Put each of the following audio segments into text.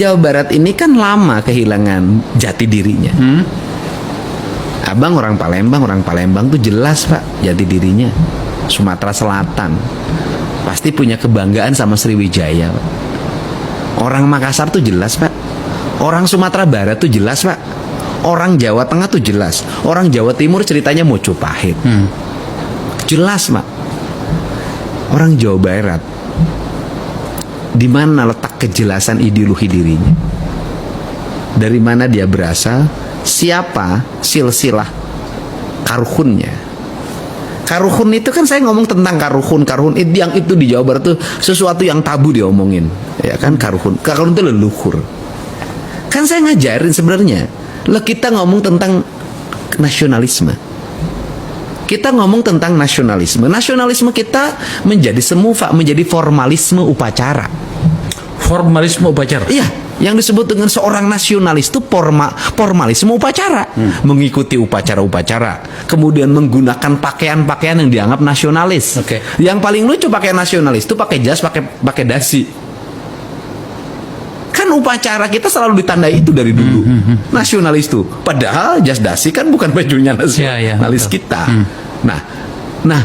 Jawa Barat ini kan lama kehilangan jati dirinya. Abang orang Palembang tuh jelas Pak jati dirinya. Sumatera Selatan pasti punya kebanggaan sama Sriwijaya Pak. Orang Makassar tuh jelas Pak. Orang Sumatera Barat tuh jelas Pak. Orang Jawa Tengah tuh jelas. Orang Jawa Timur ceritanya Mojopahit. Jelas Pak. Orang Jawa Barat, di mana letak kejelasan ideologi dirinya? Dari mana dia berasal? Siapa silsilah karuhunnya? Karuhun itu kan saya ngomong tentang karuhun yang itu di Jawa Barat tuh sesuatu yang tabu diomongin, ya kan? Karuhun itu leluhur. Kan saya ngajarin sebenarnya, kita ngomong tentang nasionalisme. Kita ngomong tentang nasionalisme. Nasionalisme kita menjadi semu menjadi formalisme upacara. Formalisme upacara. Iya, yang disebut dengan seorang nasionalis itu formalisme upacara. Mengikuti upacara-upacara, kemudian menggunakan pakaian-pakaian yang dianggap nasionalis. Yang paling lucu pakaian nasionalis itu pakai jas, pakai dasi. Kan upacara kita selalu ditandai itu dari dulu. Nasionalis itu. Padahal jas dasi kan bukan bajunya nasionalis kita. Nah,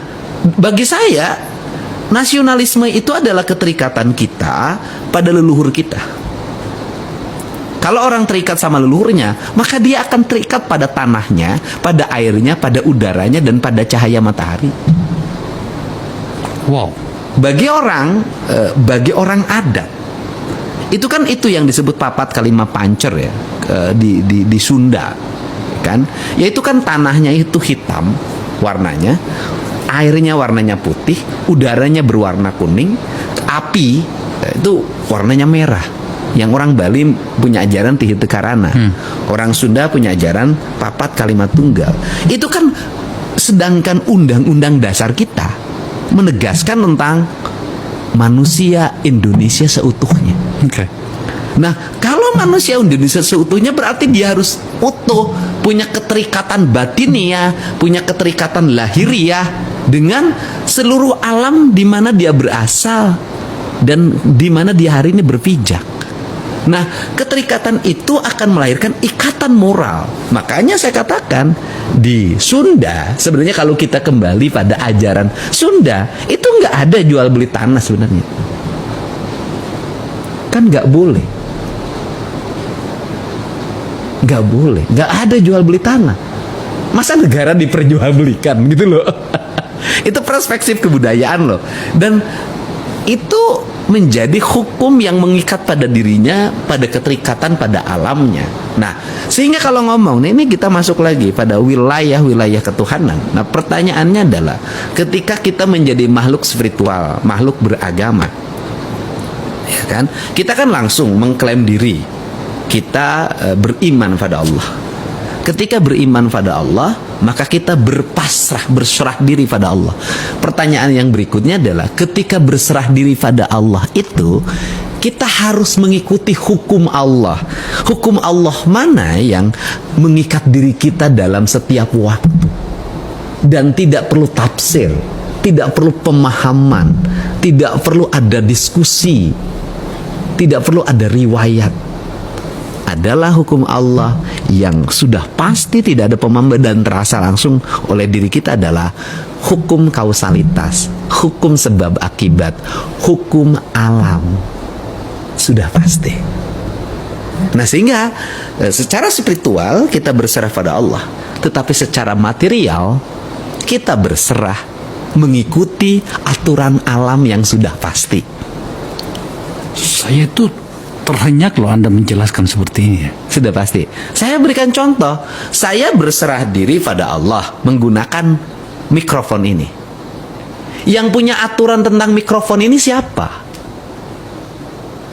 bagi saya nasionalisme itu adalah keterikatan kita pada leluhur kita. Kalau orang terikat sama leluhurnya, maka dia akan terikat pada tanahnya, pada airnya, pada udaranya, dan pada cahaya matahari. Wow. Bagi orang adat, itu kan itu yang disebut papat kalima pancer ya, di Sunda, kan? Yaitu kan tanahnya itu hitam warnanya, airnya warnanya putih, udaranya berwarna kuning, api itu warnanya merah. Yang orang Bali punya ajaran Tihite Karana, orang Sunda punya ajaran papat kalimat tunggal. Itu kan, sedangkan undang-undang dasar kita menegaskan tentang manusia Indonesia seutuhnya. Nah, kalau manusia Indonesia seutuhnya berarti dia harus utuh, punya keterikatan batiniah, punya keterikatan lahiriah dengan seluruh alam di mana dia berasal dan di mana dia hari ini berpijak. Nah, keterikatan itu akan melahirkan ikatan moral. Makanya saya katakan di Sunda, sebenarnya kalau kita kembali pada ajaran Sunda, itu nggak ada jual beli tanah sebenarnya. Kan nggak boleh. Nggak ada jual beli tanah. Masa negara diperjualbelikan gitu loh. Itu perspektif kebudayaan loh. Dan itu menjadi hukum yang mengikat pada dirinya, pada keterikatan pada alamnya. Nah, sehingga kalau ngomong, ini kita masuk lagi pada wilayah-wilayah ketuhanan. Nah, pertanyaannya adalah, ketika kita menjadi makhluk spiritual, makhluk beragama, ya kan? Kita kan langsung mengklaim diri kita beriman pada Allah. Ketika beriman pada Allah, maka kita berserah diri pada Allah. Pertanyaan yang berikutnya adalah, ketika berserah diri pada Allah itu, kita harus mengikuti hukum Allah. Hukum Allah mana yang mengikat diri kita dalam setiap waktu, dan tidak perlu tafsir, tidak perlu pemahaman, tidak perlu ada diskusi, tidak perlu ada riwayat. Adalah hukum Allah yang sudah pasti tidak ada pemahaman dan terasa langsung oleh diri kita, adalah hukum kausalitas, hukum sebab akibat, hukum alam. Sudah pasti. Nah, sehingga secara spiritual kita berserah pada Allah, tetapi secara material kita berserah mengikuti aturan alam yang sudah pasti. Saya tuh terhenyak loh Anda menjelaskan seperti ini ya. Sudah pasti. Saya berikan contoh. Saya berserah diri pada Allah menggunakan mikrofon ini. Yang punya aturan tentang mikrofon ini siapa?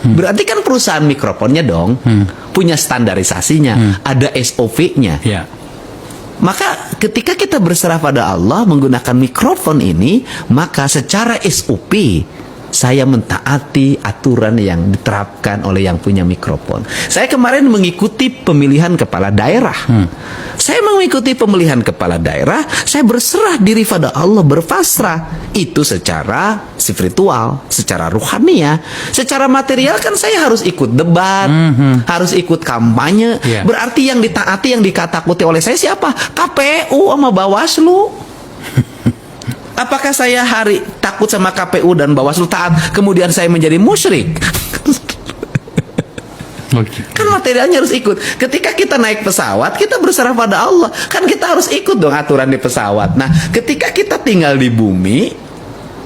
Berarti kan perusahaan mikrofonnya dong. Punya standarisasinya, ada SOP-nya. Ya. Maka ketika kita berserah pada Allah menggunakan mikrofon ini, maka secara SOP saya mentaati aturan yang diterapkan oleh yang punya mikrofon. Saya kemarin mengikuti pemilihan kepala daerah. Saya mengikuti pemilihan kepala daerah, saya berserah diri pada Allah, berpasrah. Itu secara spiritual, secara ruhania. Secara material kan saya harus ikut debat, harus ikut kampanye. Yeah. Berarti yang ditaati, yang dikatakuti oleh saya siapa? KPU sama Bawaslu. Apakah saya takut sama KPU dan Bawaslu taat, kemudian saya menjadi musyrik? Kan materialnya harus ikut. Ketika kita naik pesawat, kita berserah pada Allah. Kan kita harus ikut dong aturan di pesawat. Nah, ketika kita tinggal di bumi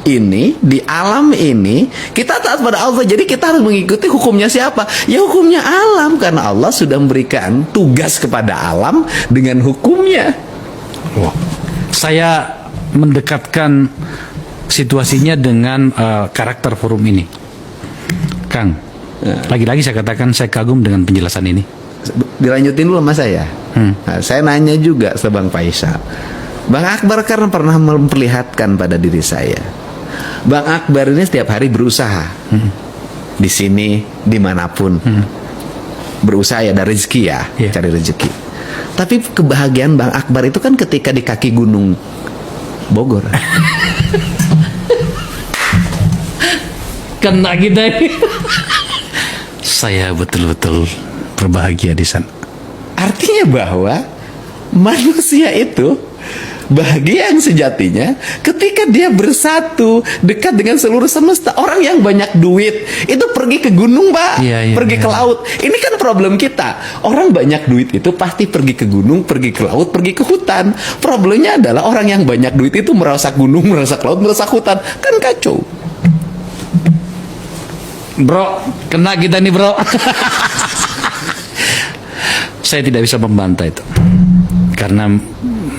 ini, di alam ini, kita taat pada Allah. Jadi kita harus mengikuti hukumnya siapa? Ya hukumnya alam, karena Allah sudah memberikan tugas kepada alam dengan hukumnya. Saya mendekatkan situasinya dengan karakter forum ini, Kang. Lagi-lagi saya katakan saya kagum dengan penjelasan ini. Dilanjutin dulu sama saya. Nah, saya nanya juga ke Bang Faisal. Bang Akbar kan pernah memperlihatkan pada diri saya, Bang Akbar ini setiap hari berusaha, di sini, dimanapun, berusaha ya, ada rezeki ya, cari rezeki. Tapi kebahagiaan Bang Akbar itu kan ketika di kaki gunung Bogor. Kena kita ini. Saya betul-betul berbahagia di sana. Artinya bahwa manusia itu bahagia yang sejatinya ketika dia bersatu dekat dengan seluruh semesta. Orang yang banyak duit itu pergi ke gunung, Pak, pergi ke laut. Ini kan problem kita. Orang banyak duit itu pasti pergi ke gunung, pergi ke laut, pergi ke hutan. Problemnya adalah orang yang banyak duit itu merusak gunung, merusak laut, merusak hutan. Kan kacau. Bro, kena kita nih, bro. Saya tidak bisa membantah itu, karena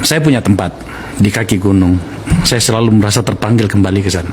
saya punya tempat di kaki gunung. Saya selalu merasa terpanggil kembali ke sana.